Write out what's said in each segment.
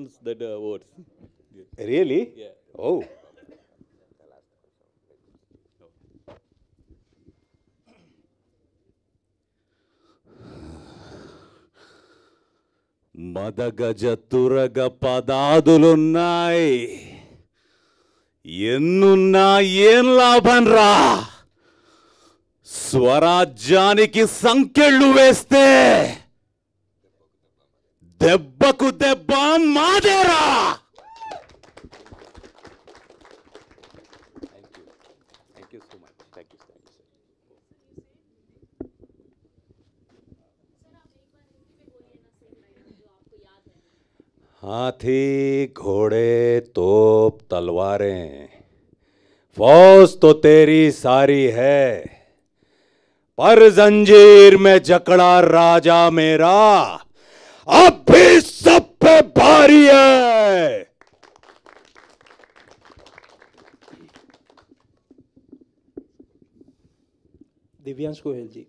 pronounce that words. Really? Yeah. Oh. మదగజ తురగ పదాదులున్నాయి, ఎన్నున్నా ఏం లాభం రా, స్వరాజ్యానికి సంకెళ్ళు వేస్తే దెబ్బకు దెబ్బ మాదేరా. Thank you so much. Thank you. हाथी घोड़े तोप तलवारें, फौज तो तेरी सारी है, पर जंजीर में जकड़ा राजा मेरा अब भी सब पे भारी है. दिव्यांश गोयल जी.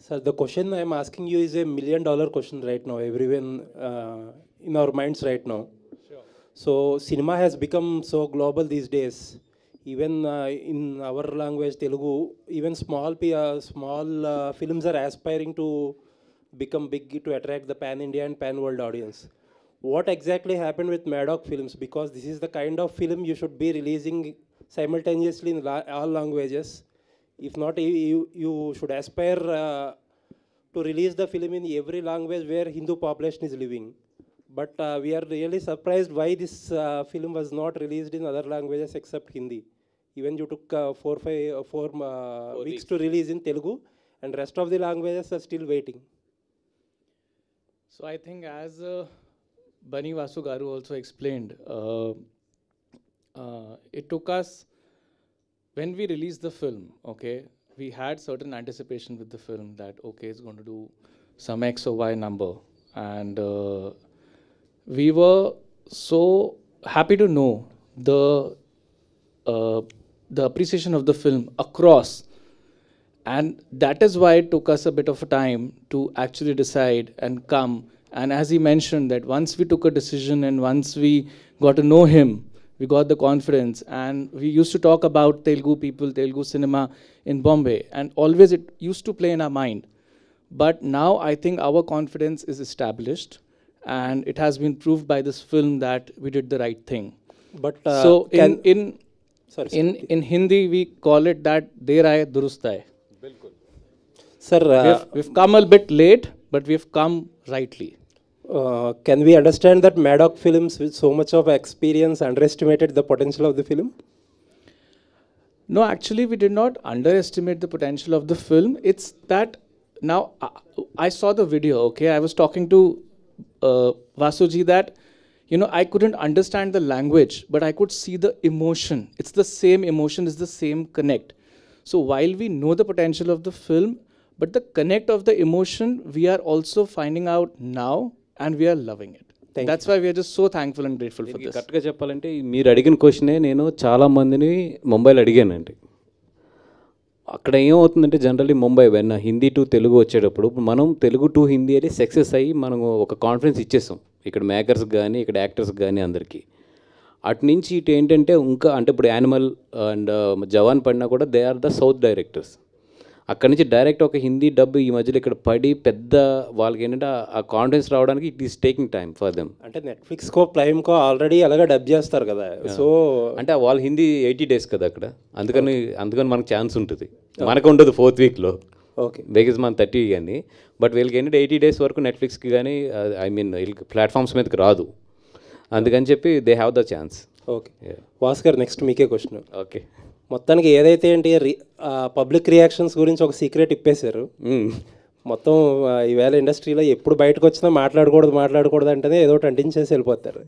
Sir, the question I am asking you is a $1 million question right now, everyone in our minds right now. Sure. So cinema has become so global these days. Even in our language, Telugu, even small films are aspiring to become big to attract the pan-India and pan-world audience. What exactly happened with Maddock Films? Because this is the kind of film you should be releasing simultaneously in all languages. If not, you should aspire to release the film in every language where Hindu population is living. But we are really surprised why this film was not released in other languages except Hindi. Even you took 4 weeks to release in Telugu, and rest of the languages are still waiting. So I think as Bani Vasu Garu also explained, it took us, when we released the film, okay, we had certain anticipation with the film that, okay, it's going to do some X or Y number. And we were so happy to know the appreciation of the film across. And that is why it took us a bit of a time to actually decide and come. And as he mentioned, that once we took a decision and once we got to know him, we got the confidence, and we used to talk about Telugu people, Telugu cinema in Bombay, and always it used to play in our mind. But now I think our confidence is established, and it has been proved by this film that we did the right thing. But So in Hindi we call it that Der Aaye Durust Aaye. Sir, We've come a bit late, but we've come rightly. can we understand that Maddock Films with so much of experience underestimated the potential of the film? No, actually, we did not underestimate the potential of the film. It's that now I saw the video, okay? I was talking to Vasuji that, you know, I couldn't understand the language, but I could see the emotion. It's the same emotion, it's the same connect. So while we know the potential of the film, but the connect of the emotion, we are also finding out now, and we are loving it. That's why we are just so thankful and grateful for this. కరెక్ట్గా చెప్పాలంటే మీరు అడిగిన క్వశ్చనే నేను చాలామందిని ముంబైలో అడిగానండి. అక్కడ ఏమవుతుందంటే జనరల్లీ ముంబై వెన్న హిందీ టు తెలుగు వచ్చేటప్పుడు మనం తెలుగు టు హిందీ అని సక్సెస్ అయ్యి మనం ఒక కాన్ఫిడెన్స్ ఇచ్చేసాం ఇక్కడ మేకర్స్ కానీ ఇక్కడ యాక్టర్స్ కానీ అందరికీ. అటు నుంచి ఇటు ఏంటంటే ఇంకా అంటే ఇప్పుడు యానిమల్ అండ్ జవాన్ పడినా కూడా they are the south directors. అక్కడి నుంచి డైరెక్ట్ ఒక హిందీ డబ్బు ఈ మధ్యలో ఇక్కడ పడి పెద్ద వాళ్ళకి ఏంటంటే ఆ కాన్ఫిడెన్స్ రావడానికి it is taking time for them. అంటే నెట్ఫ్లిక్స్కో ప్రైమ్కో ఆల్రెడీ అలాగే డబ్ చేస్తారు కదా, సో అంటే వాళ్ళు హిందీ 80 days కదా అక్కడ, అందుకని మనకు ఛాన్స్ ఉంటుంది, మనకు ఉండదు 4th weekలో. ఓకే, బికాజ్ మన 30 కానీ, బట్ వీళ్ళకి ఏంటంటే 80 days వరకు నెట్ఫ్లిక్స్కి కానీ ఐ మీన్ వీళ్ళకి ప్లాట్ఫామ్స్ మీదకి రాదు, అందుకని చెప్పి they have the chance. Okay Bhaskar, next మీకే క్వశ్చన్. ఓకే, మొత్తానికి ఏదైతే ఏంటి పబ్లిక్ రియాక్షన్స్ గురించి ఒక సీక్రెట్ ఇప్పేశారు. మొత్తం ఈవేళ ఇండస్ట్రీలో ఎప్పుడు బయటకు వచ్చినా మాట్లాడకూడదు అంటేనే ఏదో ఒకటి అంటించేసి వెళ్ళిపోతారు.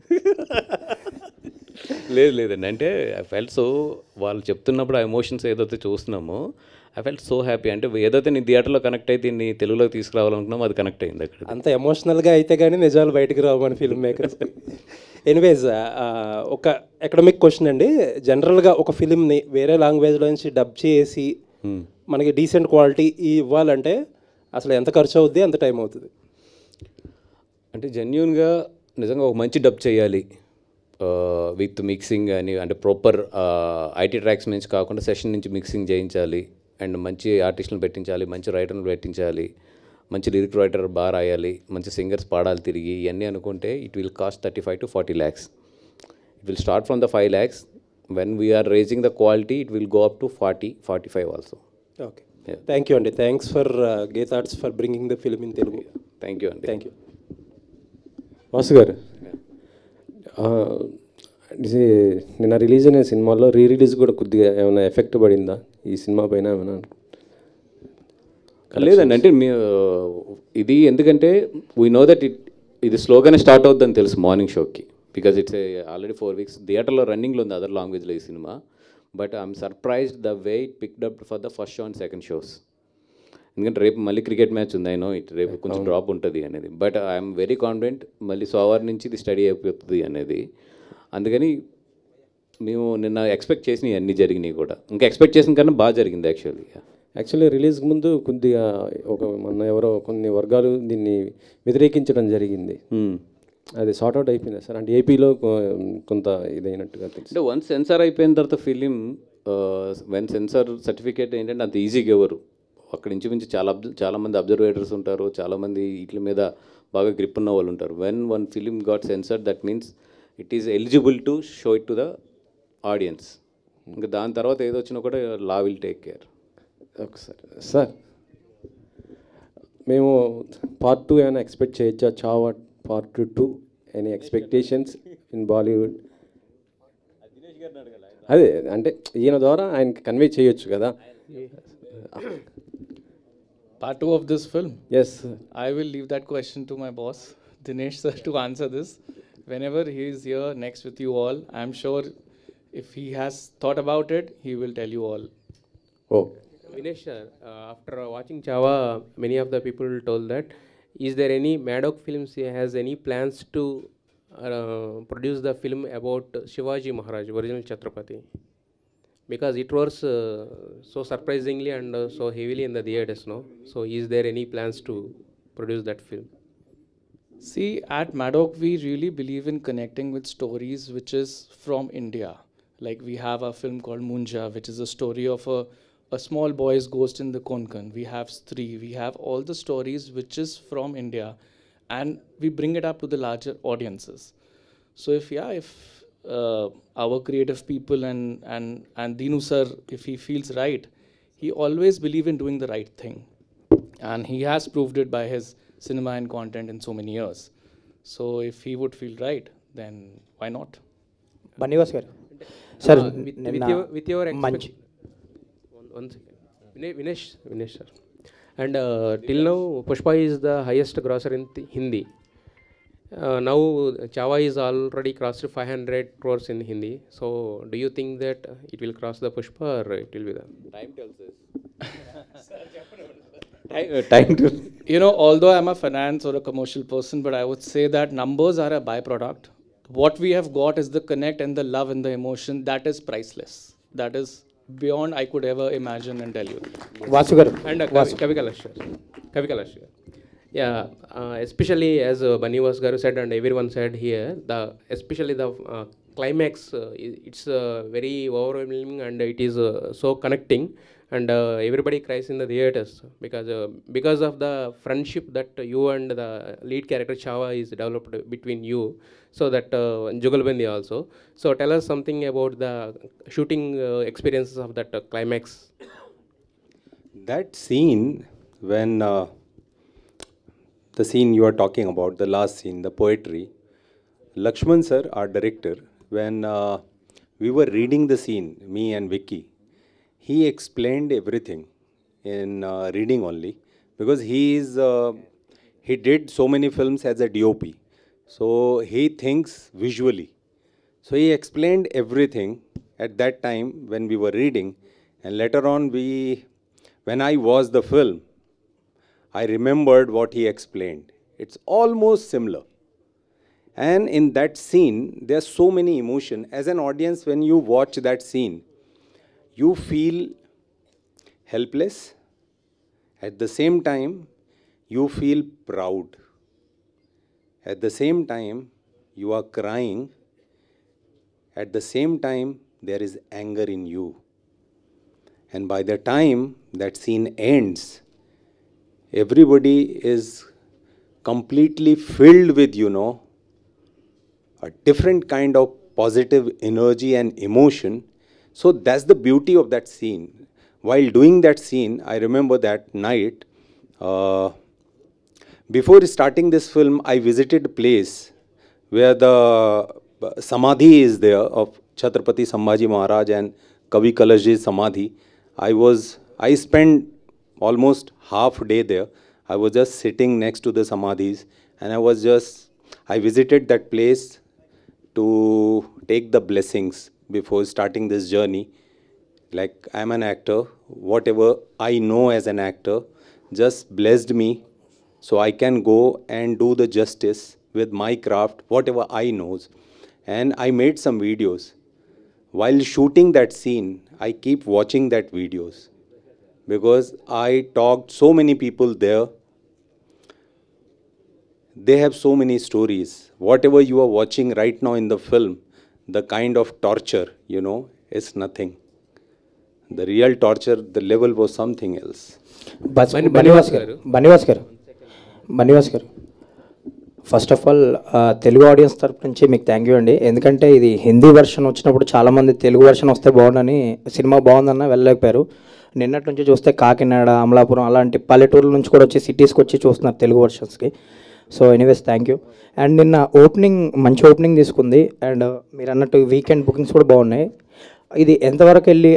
లేదండి, అంటే ఐ ఫెల్ట్ సో వాళ్ళు చెప్తున్నప్పుడు ఆ ఎమోషన్స్ ఏదైతే చూస్తున్నామో ఐ ఫెల్ట్ సో హ్యాపీ. అంటే ఏదైతే నీ థియేటర్లో కనెక్ట్ అయితే నీ తెలుగులోకి తీసుకురావాలనుకున్నామో అది కనెక్ట్ అయింది అక్కడ. అంత ఎమోషనల్గా అయితే కానీ నిజాలు బయటకు రావు మన ఫిల్మ్ మేకర్స్. ఎనీవేస్, ఒక ఎకడమిక్ క్వశ్చన్ అండి. జనరల్గా ఒక ఫిలింని వేరే లాంగ్వేజ్లో నుంచి డబ్ చేసి మనకి డీసెంట్ క్వాలిటీ ఇవ్వాలంటే అసలు ఎంత ఖర్చు అవుద్ది, ఎంత టైం అవుతుంది? అంటే జెన్యున్గా నిజంగా ఒక మంచి డబ్ చేయాలి విత్ మిక్సింగ్ అని, అంటే ప్రాపర్ ఐటీ ట్రాక్స్ నుంచి కాకుండా సెషన్ నుంచి మిక్సింగ్ చేయించాలి, అండ్ మంచి ఆర్టిస్టులను పెట్టించాలి, మంచి రైటర్లు పెట్టించాలి, మంచి లిరిక్ రైటర్ బాగా రాయాలి, మంచి సింగర్స్ పాడాలి తిరిగి, ఇవన్నీ అనుకుంటే it will cost 35 to 40 lakhs. It will start from the 5 lakhs. When we are raising the quality, it will go up to 40, 45 also. Okay. Yeah. Thank you, Andy. Thanks for Gate Arts for bringing the film in Telugu. Thank you, Andy. Thank you. Vasu గారు, నిన్న release అయిన సినిమాలో release కూడా కొద్దిగా ఏమైనా effect పడిందా ఈ cinema పైన ఏమైనా? లేదండి, అంటే ఇది ఎందుకంటే వీ నో దట్ ఇది స్లోగానే స్టార్ట్ అవుతుందని తెలుసు మార్నింగ్ షోకి, బికాజ్ ఇట్స్ ఆల్రెడీ 4 weeks థియేటర్లో రన్నింగ్లో ఉంది అదర్ లాంగ్వేజ్లో ఈ cinema. But I'm surprised the way it picked up for the first show and second shows. ఎందుకంటే రేపు మళ్ళీ క్రికెట్ మ్యాచ్ ఉంది, అయినో ఇట్ రేపు కొంచెం డ్రాప్ ఉంటుంది అనేది, బట్ ఐఎమ్ వెరీ కాన్ఫిడెంట్ మళ్ళీ సోమవారం నుంచి ఇది స్టడీ అయిపోతుంది అనేది. అందుకని మేము నిన్న ఎక్స్పెక్ట్ చేసినవి అన్నీ జరిగినాయి కూడా, ఇంకా ఎక్స్పెక్ట్ చేసిన కన్నా బాగా జరిగింది యాక్చువల్లీ రిలీజ్ ముందు కొద్దిగా మొన్న ఎవరో కొన్ని వర్గాలు దీన్ని వ్యతిరేకించడం జరిగింది. అది సార్ట్అవుట్ అయిపోయింది సార్, అంటే ఏపీలో కొంత ఇదైనట్టుగా తెలుసు. అంటే వన్స్ సెన్సార్ అయిపోయిన తర్వాత ఫిలిం వెన్ సెన్సార్ సర్టిఫికేట్ ఏంటంటే అంత ఈజీగా ఎవరు అక్కడ ఇంచుమించు చాలామంది అబ్జర్వేటర్స్ ఉంటారు, చాలామంది వీటి మీద బాగా గ్రిప్ ఉన్న వాళ్ళు ఉంటారు. When one film got sensor that means it is eligible to show it to the audience. ఇంకా దాని తర్వాత ఏదో వచ్చినా కూడా లా విల్ టేక్ కేర్. ఒకసారి సార్, మేము పార్ట్ 2 ఏమైనా ఎక్స్పెక్ట్ చేయొచ్చా? Chhaava part 2 any expectations in Bollywood? అదే అంటే ఈయన ద్వారా ఆయనకి కన్వే చేయొచ్చు కదా. Part 2 of this film? Yes, sir. I will leave that question to my boss, Dinesh sir, to answer this. Whenever he is here next with you all, I'm sure if he has thought about it, he will tell you all. Oh. Vinesh sir, after watching Chava, many of the people told that, is there any Maddock Films has any plans to produce the film about Shivaji Maharaj, original Chhatrapati? Because it was so surprisingly and so heavily in the theatres, no? So is there any plans to produce that film? See, at Maddock, we really believe in connecting with stories which is from India. Like we have a film called Munja, which is a story of a small boy's ghost in the Konkan. We have Stree. We have all the stories which is from India, and we bring it up to the larger audiences. So if our creative people and Dinu sir, if he feels right, he always believe in doing the right thing, and he has proved it by his cinema and content in so many years. So if he would feel right, then why not? Bannivas garu. Sir, with your Manchi. One second. Vinesh sir. And till now, Pushpa is the highest grosser in Hindi. Now Chava is already crossed 500 crores in Hindi. So do you think that it will cross the Pushpa, or it will be the Time tells us. Time to. You know, although I'm a finance or a commercial person, but I would say that numbers are a byproduct. What we have got is the connect and the love and the emotion that is priceless. That is beyond I could ever imagine and tell you. Vasu garu. and Kavi Kailash sir. Yeah, especially as Bannivas garu said and everyone said here, especially the climax, it's very overwhelming and it is so connecting, and everybody cries in the theaters because of the friendship that you and the lead character Chava is developed between you, so that Jugalbandi also. So tell us something about the shooting experiences of that climax. That scene, when the scene you are talking about, the last scene, the poetry, Lakshman sir, our director, when we were reading the scene, me and Vicky, he explained everything in reading only, because he did so many films as a DOP, so he thinks visually. So he explained everything at that time when we were reading, and later on when I watched the film, I remembered what he explained. It's almost similar. And in that scene, there's so many emotion. As an audience, when you watch that scene, you feel helpless. At the same time, you feel proud. At the same time, you are crying. At the same time, there is anger in you. And by the time that scene ends, everybody is completely filled with, a different kind of positive energy and emotion. So that's the beauty of that scene. While doing that scene, I remember that night, before starting this film, I visited a place where the Samadhi is there of Chhatrapati Sambhaji Maharaj and Kavi Kalashji's Samadhi. I spent almost half a day there. I was just sitting next to the Samadhis, and I visited that place to take the blessings before starting this journey. Like, I'm an actor, whatever I know as an actor just blessed me, so I can go and do the justice with my craft, whatever I knows. And I made some videos. While shooting that scene, I keep watching that videos because I talked so many people there. They have so many stories. Whatever you are watching right now in the film, the kind of torture, is nothing. The real torture, the level was something else. Bunny Vas గారు first of all Telugu audience తరపు నుంచి మీకు thank you అండి. ఎందుకంటే ఇది Hindi version వచ్చినప్పుడు చాలామంది Telugu version వస్తే బాగుండని, సినిమా బాగుందన్న వెళ్ళలేకపోయారు. నిన్నటి నుంచి చూస్తే కాకినాడ, అమలాపురం అలాంటి పల్లెటూర్ల నుంచి కూడా వచ్చి సిటీస్కి వచ్చి చూస్తున్నారు తెలుగు వెర్షన్స్కి. So anyways thank you. And నిన్న మంచి ఓపెనింగ్ తీసుకుంది. అండ్ మీరు అన్నట్టు వీకెండ్ బుకింగ్స్ కూడా బాగున్నాయి. ఇది ఎంతవరకు వెళ్ళి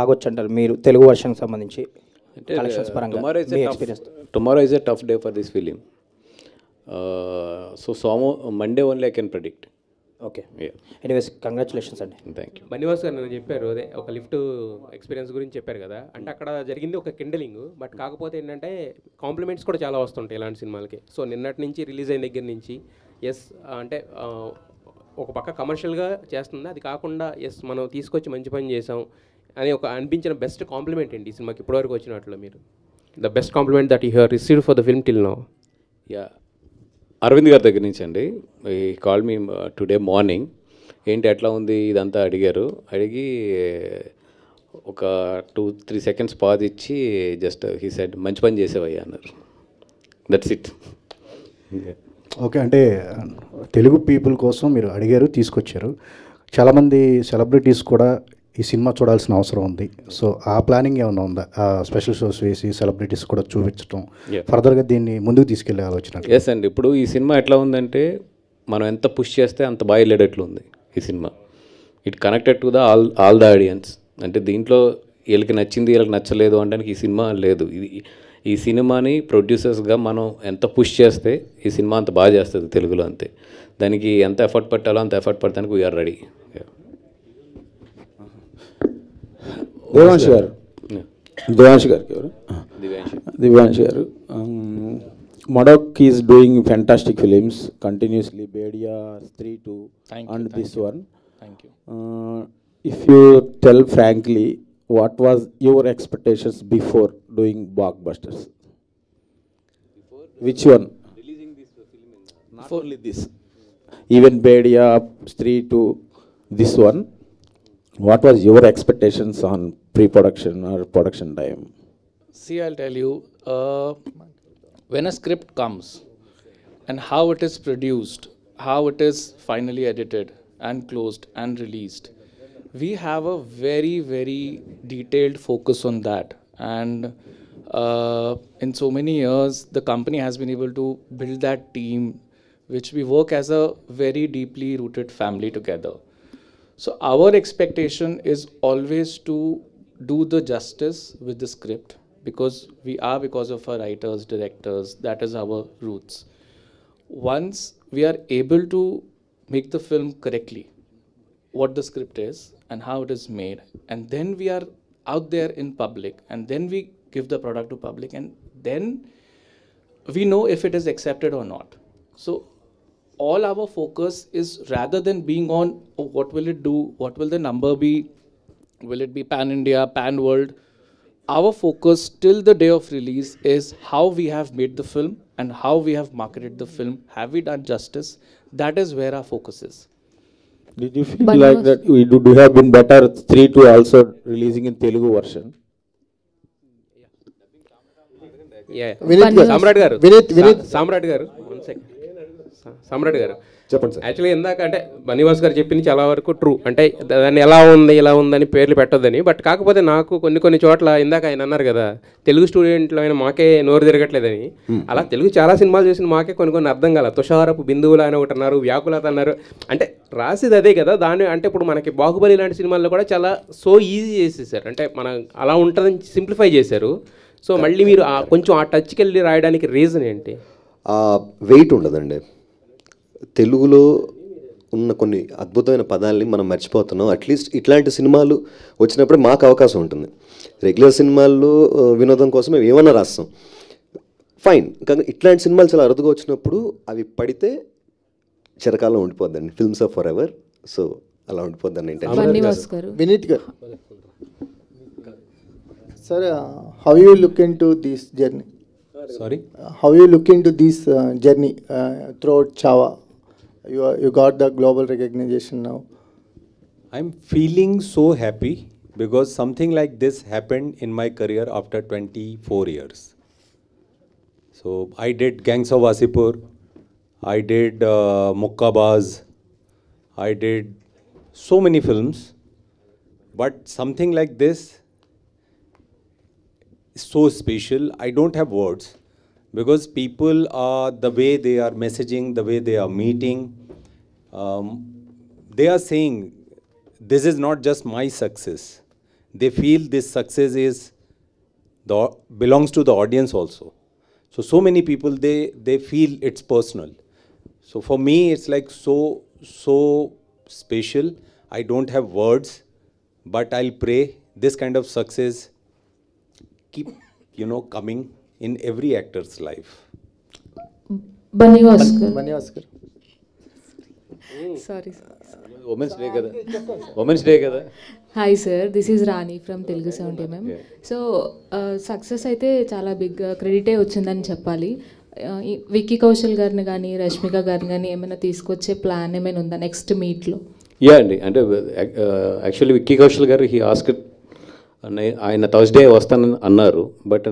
ఆగొచ్చు అంటారు మీరు తెలుగు వెర్షన్కి సంబంధించి కలెక్షన్స్ పరంగా మీ experience? Tomorrow is a tough day for this film. So Monday only I can predict. Okay, anyways congratulations అండి. Thank you. బన్నివాస్ గారు నేను చెప్పారు అదే ఒక లిఫ్ట్ ఎక్స్పీరియన్స్ గురించి చెప్పారు కదా, అంటే అక్కడ జరిగింది ఒక కిండలింగ్, బట్ కాకపోతే ఏంటంటే కాంప్లిమెంట్స్ కూడా చాలా వస్తుంటాయి ఇలాంటి సినిమాలకి. సో నిన్నటి నుంచి రిలీజ్ అయిన దగ్గర నుంచి అంటే ఒక పక్క కమర్షియల్గా చేస్తుంది, అది కాకుండా మనం తీసుకొచ్చి మంచి పని చేసాం అని ఒక అనిపించిన బెస్ట్ కాంప్లిమెంట్ ఏంటి ఈ సినిమాకి ఇప్పటివరకు వచ్చినట్లు మీరు? The best compliment that you have received for the film till now. Arvind గారి దగ్గర నుంచి అండి. ఈ కాల్ మీ టుడే మార్నింగ్, ఏంటి ఎట్లా ఉంది ఇదంతా అడిగారు. అడిగి ఒక 2-3 seconds పాజ్ ఇచ్చి జస్ట్ హీ సెడ్ మంచి పని చేసేవయ్యా అన్నారు. That's it. ఓకే, అంటే తెలుగు పీపుల్ కోసం మీరు అడిగారు, తీసుకొచ్చారు. చాలామంది సెలబ్రిటీస్ కూడా ఈ సినిమా చూడాల్సిన అవసరం ఉంది. సో ఆ ప్లానింగ్ ఏమైనా ఉందా? స్పెషల్ షోస్ వేసి సెలబ్రిటీస్ కూడా చూపించడం, ఫర్దర్గా దీన్ని ముందుకు తీసుకెళ్లే ఆలోచన? ఎస్ అండి. ఇప్పుడు ఈ సినిమా ఎట్లా ఉందంటే మనం ఎంత పుష్ చేస్తే అంత బాగా వెళ్ళేటట్లు ఉంది ఈ cinema. It connected to the all the audience. అంటే దీంట్లో వీళ్ళకి నచ్చింది వీళ్ళకి నచ్చలేదు అనడానికి ఈ సినిమా లేదు. ఈ సినిమాని ప్రొడ్యూసర్స్గా మనం ఎంత పుష్ చేస్తే ఈ సినిమా అంత బాగా చేస్తుంది తెలుగులో. అంతే, దానికి ఎంత ఎఫర్ట్ పెట్టాలో అంత ఎఫర్ట్ పడటానికి వీఆర్ రెడీ. దివ్యాంష్ గారు దివ్యాంష్ గారు Madok is doing fantastic films continuously. Bedia, Stree 2, and this one. Thank you. If you tell frankly, what was your expectations before doing blockbusters? Which one? Releasing this film. Not only this, even Bedia, Stree 2, this one. What was your expectations on pre-production or production time? See, I'll tell you, when a script comes and how it is produced, how it is finally edited and closed and released, we have a very, very detailed focus on that. And in so many years, the company has been able to build that team, which we work as a very deeply rooted family together. So our expectation is always to do the justice with the script, because of our writers, directors, that is our roots. Once we are able to make the film correctly, what the script is and how it is made, and then we are out there in public, and then we give the product to public, and then we know if it is accepted or not. So all our focus is, rather than being on, what will it do, what will the number be, will it be pan India, pan world, our focus till the day of release is how we have made the film and how we have marketed the film. Have we done justice? That is where our focus is. Did you feel like that we do have been better 3-2 also releasing in Telugu version? సామ్రాట్ గారు సామ్రాట్ గారు 1 second సామ్రాట్ గారు చెప్పండి sir. Actually ఇందాక అంటే బనీవాస్ గారు చెప్పింది చాలా వరకు ట్రూ, అంటే దాన్ని ఎలా ఉంది ఇలా ఉందని పేర్లు పెట్టొద్దని. బట్ కాకపోతే నాకు కొన్ని చోట్ల ఇందాక ఆయన అన్నారు కదా తెలుగు స్టూడెంట్లో అయినా మాకే నోరు తిరగట్లేదని. అలా తెలుగు చాలా సినిమాలు చూసిన మాకే కొన్ని అర్థం కాల. తుషారపు బిందువులు అని ఒకటి అన్నారు, వ్యాకులత అన్నారు. అంటే రాసేది అదే కదా దాన్ని. అంటే ఇప్పుడు మనకి బాహుబలి లాంటి సినిమాల్లో కూడా చాలా సో ఈజీ చేసేసారు, అంటే మనం అలా ఉంటుందని సింప్లిఫై చేశారు. సో మళ్ళీ మీరు కొంచెం ఆ టచ్కి వెళ్ళి రాయడానికి రీజన్ ఏంటి? వెయిట్ ఉండదండి. తెలుగులో ఉన్న కొన్ని అద్భుతమైన పదాలని మనం మర్చిపోతున్నాం. అట్లీస్ట్ ఇట్లాంటి సినిమాలు వచ్చినప్పుడే మాకు అవకాశం ఉంటుంది. రెగ్యులర్ సినిమాల్లో వినోదం కోసం మేము ఏమన్నా రాస్తాం, ఫైన్. కానీ ఇట్లాంటి సినిమాలు చాలా అరుదుగా వచ్చినప్పుడు అవి పడితే చిరకాలం ఉండిపోద్దండి. Films of for ever. So అలా ఉండిపోద్దండి. వినీత్ గారు, sir, how you look into this journey? Sorry? How you look into this journey throughout Chava? You got the global recognition now. I'm feeling so happy because something like this happened in my career after 24 years. So I did Gangs of Wasipur, I did Mukkabaz, I did so many films, but something like this is so special. I don't have words because people are, the way they are messaging, the way they are meeting, they are saying this is not just my success. They feel this success is belongs to the audience also. So many people, they feel it's personal. So for me it's like so special. I don't have words, but I'll pray this kind of success keep coming in every actor's life. Baniwas garu. Sorry. Women's Day kada. Hi sir, this is Rani from Telugu 70mm. So success అయితే చాలా big క్రెడిటే వచ్చిందని చెప్పాలి. విక్కీ కౌశల్ గారిని కానీ రష్మిక గారిని కానీ ఏమైనా తీసుకొచ్చే ప్లాన్ ఏమైనా ఉందా నెక్స్ట్ మీట్లో? యా అండి, అంటే యాక్చువల్లీ విక్కీ కౌశల్ గారు హీ ఆస్క్, ఆయన థర్స్డే వస్తానని అన్నారు. బట్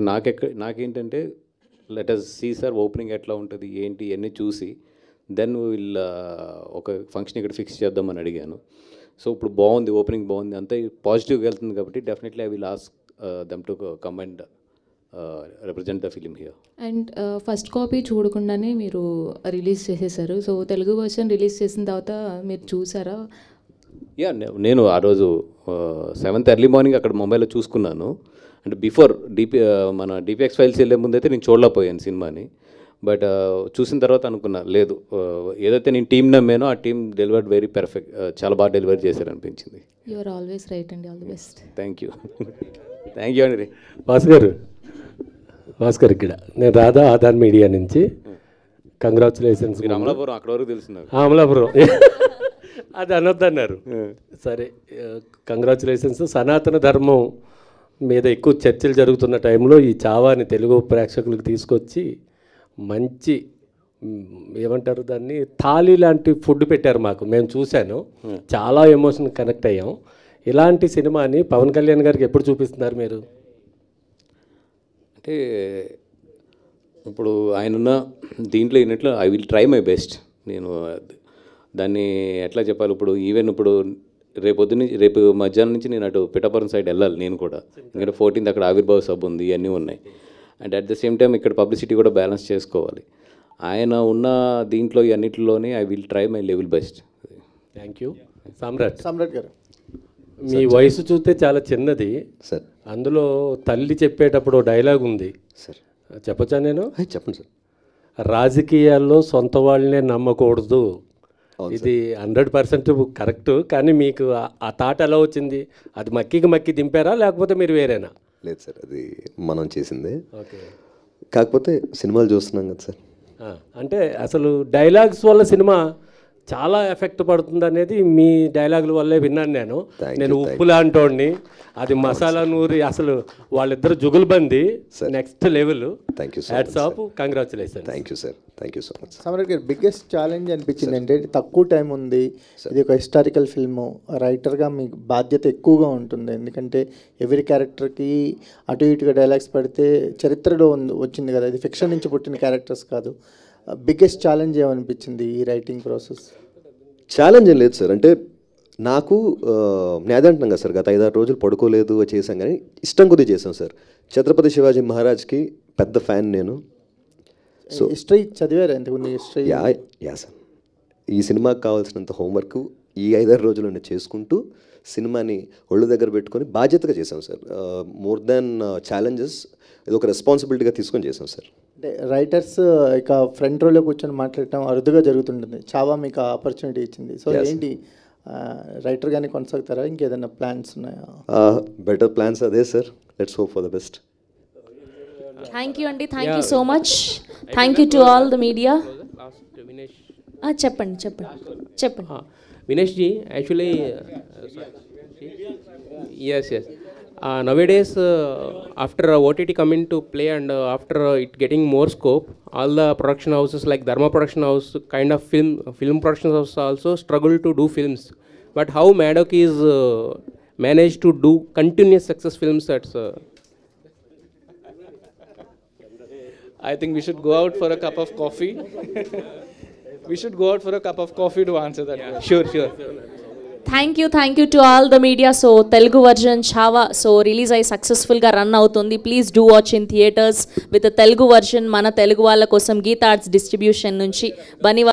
నాకేంటంటే let us see sir opening ఎట్లా ఉంటుంది ఏంటి అన్నీ చూసి దెన్ వీళ్ళ ఒక ఫంక్షన్ ఇక్కడ ఫిక్స్ చేద్దామని అడిగాను. సో ఇప్పుడు బాగుంది, ఓపెనింగ్ బాగుంది, అంతా పాజిటివ్గా వెళ్తుంది కాబట్టి definitely I will ask them to come and represent the film here. And first copy చూడకుండానే మీరు రిలీజ్ చేసేసారు. సో తెలుగు వర్షన్ రిలీజ్ చేసిన తర్వాత మీరు చూసారా? యా, నేను ఆ రోజు 7th ఎర్లీ మార్నింగ్ అక్కడ ముంబైలో చూసుకున్నాను. అంటే బిఫోర్ మన డిపిఎక్స్ ఫైల్స్ వెళ్ళే ముందైతే నేను చూడలేకపోయాను సినిమాని. బట్ చూసిన తర్వాత అనుకున్నా లేదు, ఏదైతే నేను టీం నమ్మానో ఆ టీం డెలివర్డ్ వెరీ పర్ఫెక్ట్, చాలా బాగా డెలివరీ చేశారు అనిపించింది. యు ఆర్ ఆల్వేస్ రైట్ అండి, all the best. Thank you అండి. భాస్కర్ ఇక్కడ నేను రాధా ఆధార్ మీడియా నుంచి. కంగ్రాచులేషన్స్. అమలాపురం అక్కడ వరకు తెలుసు. అమలాపురం అది అనొద్దన్నారు. సరే, కంగ్రాచులేషన్స్. సనాతన ధర్మం మీద ఎక్కువ చర్చలు జరుగుతున్న టైంలో ఈ చావాని తెలుగు ప్రేక్షకులకు తీసుకొచ్చి మంచి ఏమంటారు దాన్ని, థాలీ లాంటి ఫుడ్ పెట్టారు మాకు. మేము చూశాను, చాలా ఎమోషన్ కనెక్ట్ అయ్యాం. ఇలాంటి సినిమాని పవన్ కళ్యాణ్ గారికి ఎప్పుడు చూపిస్తున్నారు మీరు? అంటే ఇప్పుడు ఆయనున్న దీంట్లో అయినట్లు I will try my best. నేను దాన్ని ఎట్లా చెప్పాలి, ఇప్పుడు ఈవెన్ ఇప్పుడు రేపు మధ్యాహ్నం నుంచి నేను అటు పిఠాపురం సైడ్ వెళ్ళాలి నేను కూడా. ఎందుకంటే 14th అక్కడ ఆవిర్భావ సభ ఉంది, ఇవన్నీ ఉన్నాయి. And at the same time ఇక్కడ పబ్లిసిటీ కూడా బ్యాలెన్స్ చేసుకోవాలి. ఆయన ఉన్న దీంట్లో అన్నింటిలోనే I will try my level best. Thank you. Samrat garu, మీ వయసు చూస్తే చాలా చిన్నది సార్. అందులో తల్లి చెప్పేటప్పుడు డైలాగ్ ఉంది సార్, చెప్పచ్చా నేను? చెప్పండి సార్. రాజకీయాల్లో సొంత వాళ్ళనే నమ్మకూడదు. ఇది 100% కరెక్ట్. కానీ మీకు ఆ థాట్ ఎలా వచ్చింది? అది మక్కి దింపారా లేకపోతే మీరు వేరేనా? లేదు సార్, అది మనం చేసిందే. ఓకే. కాకపోతే సినిమాలు చూస్తున్నాం కదా సార్. అంటే అసలు డైలాగ్స్ వల్ల సినిమా చాలా ఎఫెక్ట్ పడుతుంది అనేది మీ డైలాగుల వల్లే విన్నాను నేను. Thank నేను you, ఉప్పు లాంటోడిని, అది మసాలా నూరి, అసలు వాళ్ళిద్దరు jugalbandi next level. Thank you so hats off, congratulation. Thank you sir, thank you so much. Samrat garu, biggest challenge అనిపించింది అంటే తక్కువ టైం ఉంది, ఇది ఒక హిస్టారికల్ ఫిల్ము, రైటర్గా మీకు బాధ్యత ఎక్కువగా ఉంటుంది. ఎందుకంటే ఎవరి క్యారెక్టర్కి అటు ఇటుగా డైలాగ్స్ పడితే చరిత్రలో వచ్చింది కదా, ఇది ఫిక్షన్ నుంచి పుట్టిన క్యారెక్టర్స్ కాదు. బిగ్గెస్ట్ ఛాలెంజ్ ఏమనిపించింది ఈ రైటింగ్ ప్రాసెస్? ఛాలెంజ్ ఏం లేదు సార్, అంటే నాకు నేను అదే అంటున్నాను కదా సార్, గత 5-6 రోజులు పడుకోలేదు చేశాం, కానీ ఇష్టం కొద్దీ చేసాం సార్. ఛత్రపతి శివాజీ మహారాజ్కి పెద్ద ఫ్యాన్ నేను. సో హిస్టరీ చదివారు ఇంతకుముందు? హిస్టరీ యా సార్, ఈ సినిమాకి కావాల్సినంత హోంవర్క్ ఈ 5-6 రోజులు నేను చేసుకుంటూ సినిమాని ఒళ్ళు దగ్గర పెట్టుకొని బాధ్యతగా చేశాం సార్. మోర్ దాన్ ఛాలెంజెస్, ఇది ఒక రెస్పాన్సిబిలిటీగా తీసుకొని చేసాం సార్. అంటే రైటర్స్ ఇక ఫ్రంట్ రోలో కూర్చొని మాట్లాడటం అరుదుగా జరుగుతుంటుంది. చావా మీకు ఆపర్చునిటీ ఇచ్చింది. సో ఏంటి, రైటర్గానే కొనసాగుతారా, ఇంకేదైనా ప్లాన్స్ ఉన్నాయా? బెటర్ ప్లాన్స్ అదే sir, let's hope for the best. Thank you అండి, thank you so much. Thank you to all the media. చెప్పండి చెప్పండి చెప్పండి. Vinesh ji, actually, yes. Nowadays, after OTT coming to play and after it getting more scope, all the production houses like Dharma Production House kind of film production houses also struggle to do films. But how Maddock is managed to do continuous success films? That's I think we should go out for a cup of coffee. We should go out for a cup of coffee to answer that. Sure. Thank you to all the media. So Telugu version Chhaava so release అయ్యి సక్సెస్ఫుల్గా run అవుతుంది. Please do watch in theatres with Telugu version. మన తెలుగు వాళ్ళ కోసం Gita arts distribution నుంచి బనీ